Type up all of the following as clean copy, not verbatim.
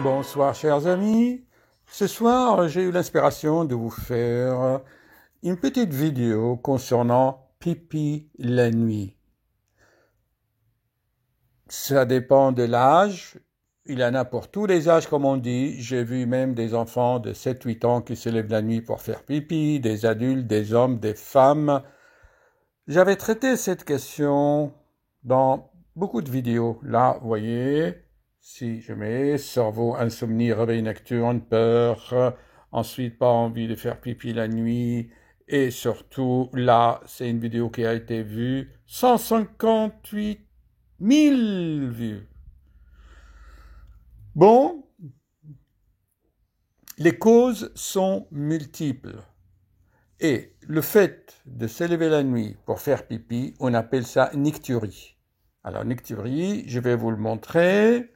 Bonsoir chers amis, ce soir j'ai eu l'inspiration de vous faire une petite vidéo concernant pipi la nuit. Ça dépend de l'âge, il y en a pour tous les âges comme on dit, j'ai vu même des enfants de 7-8 ans qui se lèvent la nuit pour faire pipi, des adultes, des hommes, des femmes. J'avais traité cette question dans beaucoup de vidéos, là vous voyez. Si je mets cerveau, insomnie, réveil nocturne, peur, ensuite pas envie de faire pipi la nuit, et surtout là, c'est une vidéo qui a été vue 158 000 vues. Bon, les causes sont multiples. Et le fait de se lever la nuit pour faire pipi, on appelle ça nicturie. Alors nicturie, je vais vous le montrer.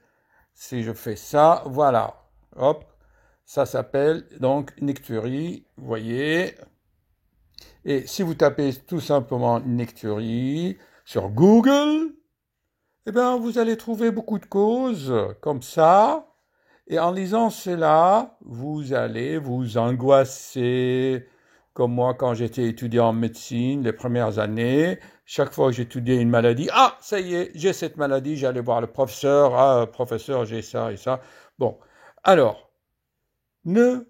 Si je fais ça, voilà, hop, ça s'appelle donc nicturie, vous voyez. Et si vous tapez tout simplement nicturie sur Google, eh bien, vous allez trouver beaucoup de causes comme ça. Et en lisant cela, vous allez vous angoisser. Comme moi, quand j'étais étudiant en médecine, les premières années, chaque fois que j'étudiais une maladie, ah, ça y est, j'ai cette maladie, j'allais voir le professeur, ah, professeur, j'ai ça et ça. Bon, alors, ne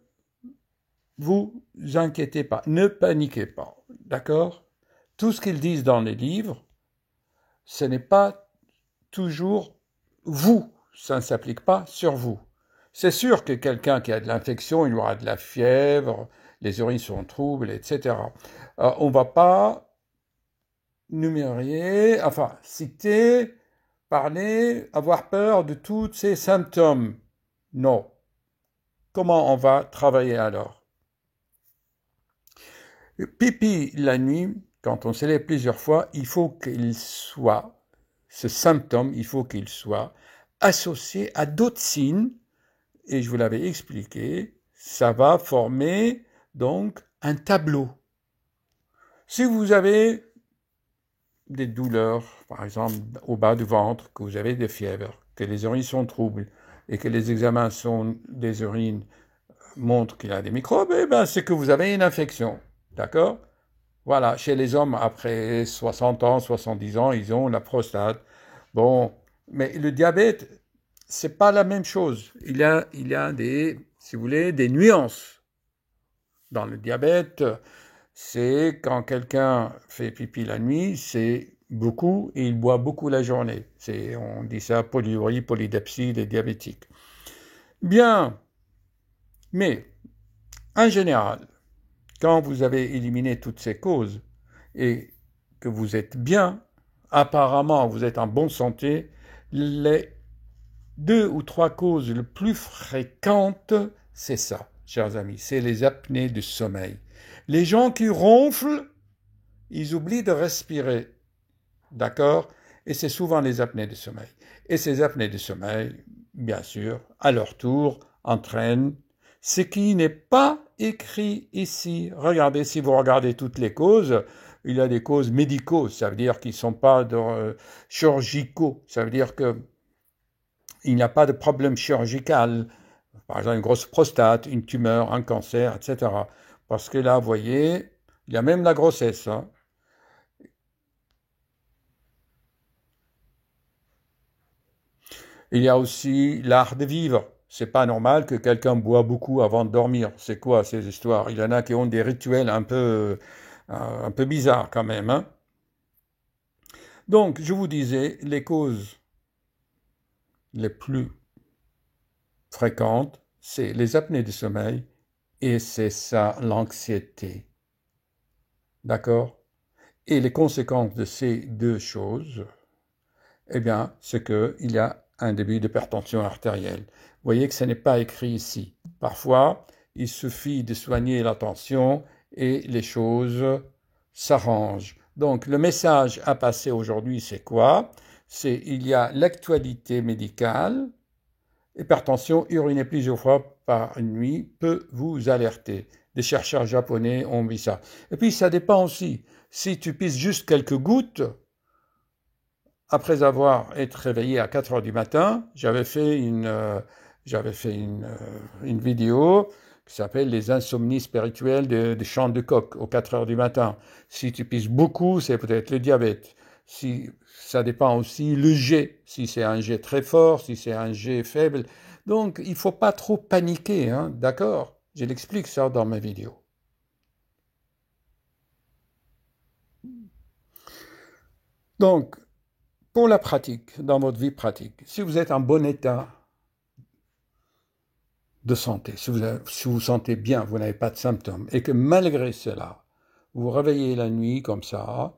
vous inquiétez pas, ne paniquez pas, d'accord? Tout ce qu'ils disent dans les livres, ce n'est pas toujours vous, ça ne s'applique pas sur vous. C'est sûr que quelqu'un qui a de l'infection, il aura de la fièvre, les urines sont troubles, etc. On ne va pas numérer, enfin, citer, parler, avoir peur de tous ces symptômes. Non. Comment on va travailler alors? Pipi la nuit, quand on se lève plusieurs fois, il faut qu'il soit, ce symptôme, il faut qu'il soit associé à d'autres signes, et je vous l'avais expliqué, ça va former donc un tableau. Si vous avez des douleurs, par exemple au bas du ventre, que vous avez des fièvres, que les urines sont troubles et que les examens des urines montrent qu'il y a des microbes, eh ben c'est que vous avez une infection. D'accord? Voilà, chez les hommes, après 60 ans, 70 ans, ils ont la prostate. Bon, mais le diabète, c'est pas la même chose. Il y a des, si vous voulez, des nuances. Dans le diabète, c'est quand quelqu'un fait pipi la nuit, c'est beaucoup et il boit beaucoup la journée. On dit ça polyurie, polydipsie, les diabétiques. Bien, mais en général, quand vous avez éliminé toutes ces causes et que vous êtes bien, apparemment vous êtes en bonne santé, les 2 ou 3 causes les plus fréquentes, c'est ça, chers amis, c'est les apnées du sommeil. Les gens qui ronflent, ils oublient de respirer, d'accord? Et c'est souvent les apnées du sommeil. Et ces apnées du sommeil, bien sûr, à leur tour, entraînent ce qui n'est pas écrit ici. Regardez, si vous regardez toutes les causes, il y a des causes médicaux, ça veut dire qu'ils ne sont pas chirurgicaux, ça veut dire que il n'y a pas de problème chirurgical, par exemple une grosse prostate, une tumeur, un cancer, etc. Parce que là, vous voyez, il y a même la grossesse. Hein. Il y a aussi l'art de vivre. C'est pas normal que quelqu'un boit beaucoup avant de dormir. C'est quoi ces histoires? Il y en a qui ont des rituels un peu bizarres quand même. Hein. Donc, je vous disais, les causes les plus fréquentes, c'est les apnées du sommeil et c'est ça l'anxiété. D'accord? Et les conséquences de ces deux choses, eh bien, c'est qu'il y a un début d'hypertension artérielle. Vous voyez que ce n'est pas écrit ici. Parfois, il suffit de soigner la tension et les choses s'arrangent. Donc, le message à passer aujourd'hui, c'est quoi? C'est il y a l'actualité médicale. Hypertension, uriner plusieurs fois par nuit peut vous alerter. Des chercheurs japonais ont mis ça. Et puis, ça dépend aussi. Si tu pisses juste quelques gouttes, après avoir été réveillé à 4 heures du matin, j'avais fait une vidéo qui s'appelle Les insomnies spirituelles de chant de coq aux 4 heures du matin. Si tu pisses beaucoup, c'est peut-être le diabète. Si, ça dépend aussi le jet, si c'est un jet très fort, si c'est un jet faible. Donc, il ne faut pas trop paniquer, hein, d'accord? Je l'explique ça dans ma vidéo. Donc, pour la pratique, dans votre vie pratique, si vous êtes en bon état de santé, si vous vous sentez bien, vous n'avez pas de symptômes, et que malgré cela, vous vous réveillez la nuit comme ça,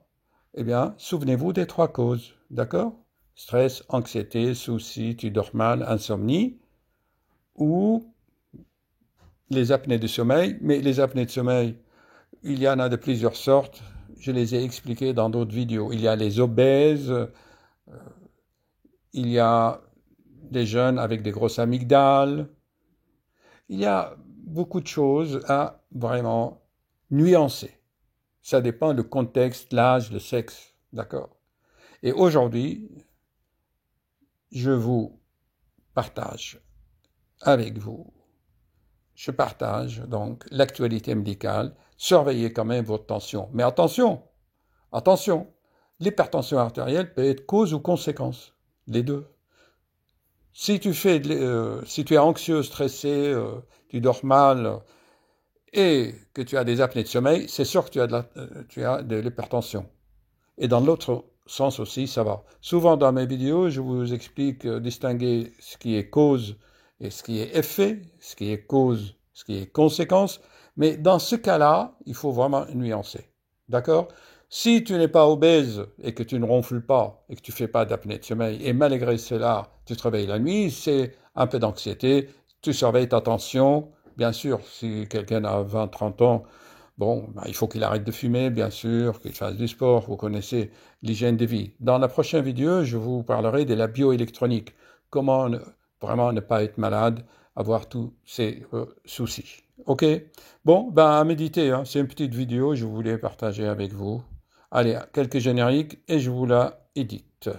eh bien, souvenez-vous des 3 causes, d'accord? Stress, anxiété, soucis, tu dors mal, insomnie, ou les apnées de sommeil. Mais les apnées de sommeil, il y en a de plusieurs sortes, je les ai expliquées dans d'autres vidéos. Il y a les obèses, il y a des jeunes avec des grosses amygdales, il y a beaucoup de choses à vraiment nuancer. Ça dépend du contexte, l'âge, le sexe, d'accord? Et aujourd'hui, je vous partage avec vous, je partage donc l'actualité médicale, surveillez quand même votre tension. Mais attention, attention, l'hypertension artérielle peut être cause ou conséquence, les deux. Si tu es anxieux, stressé, tu dors mal et que tu as des apnées de sommeil, c'est sûr que tu as de l'hypertension. Et dans l'autre sens aussi, ça va. Souvent dans mes vidéos, je vous explique distinguer ce qui est cause et ce qui est effet, ce qui est cause, ce qui est conséquence. Mais dans ce cas-là, il faut vraiment nuancer. D'accord? Si tu n'es pas obèse et que tu ne ronfles pas et que tu ne fais pas d'apnée de sommeil et malgré cela, tu te réveilles la nuit, c'est un peu d'anxiété, tu surveilles ta tension. Bien sûr, si quelqu'un a 20-30 ans, bon, il faut qu'il arrête de fumer, bien sûr, qu'il fasse du sport, vous connaissez l'hygiène de vie. Dans la prochaine vidéo, je vous parlerai de la bioélectronique, comment vraiment ne pas être malade, avoir tous ces soucis. Ok? Bon, à méditer, hein. C'est une petite vidéo, je voulais partager avec vous. Allez, quelques génériques et je vous la édite.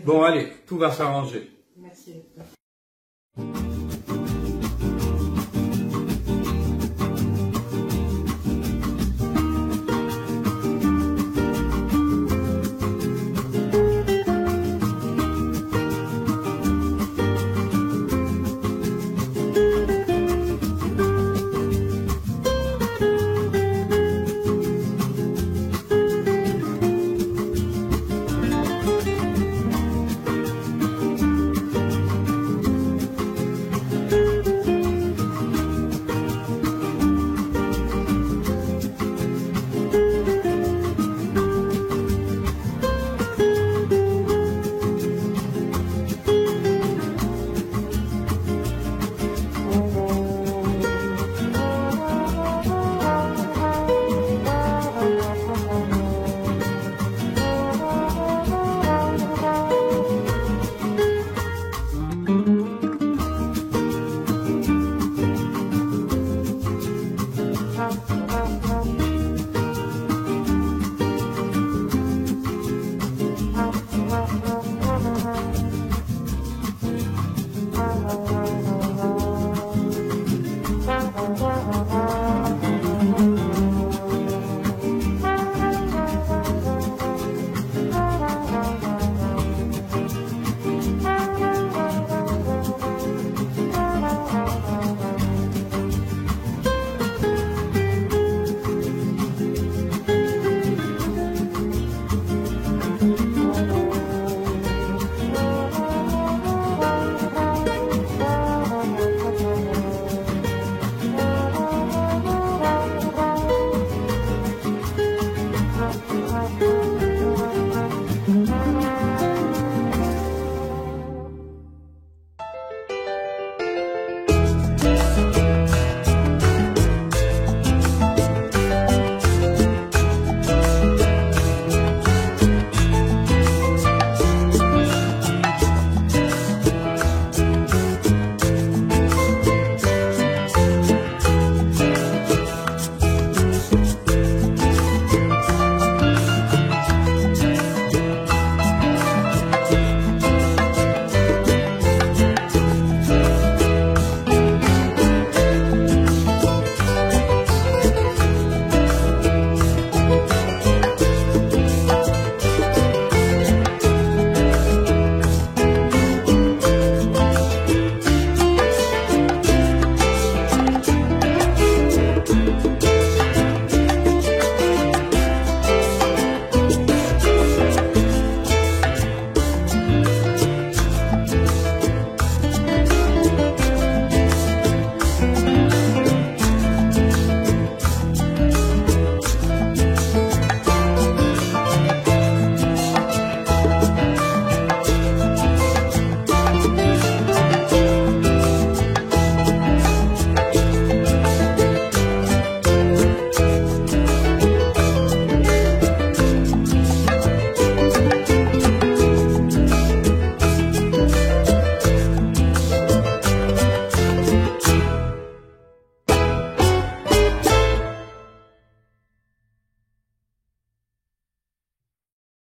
Bon, allez, tout va s'arranger. Merci.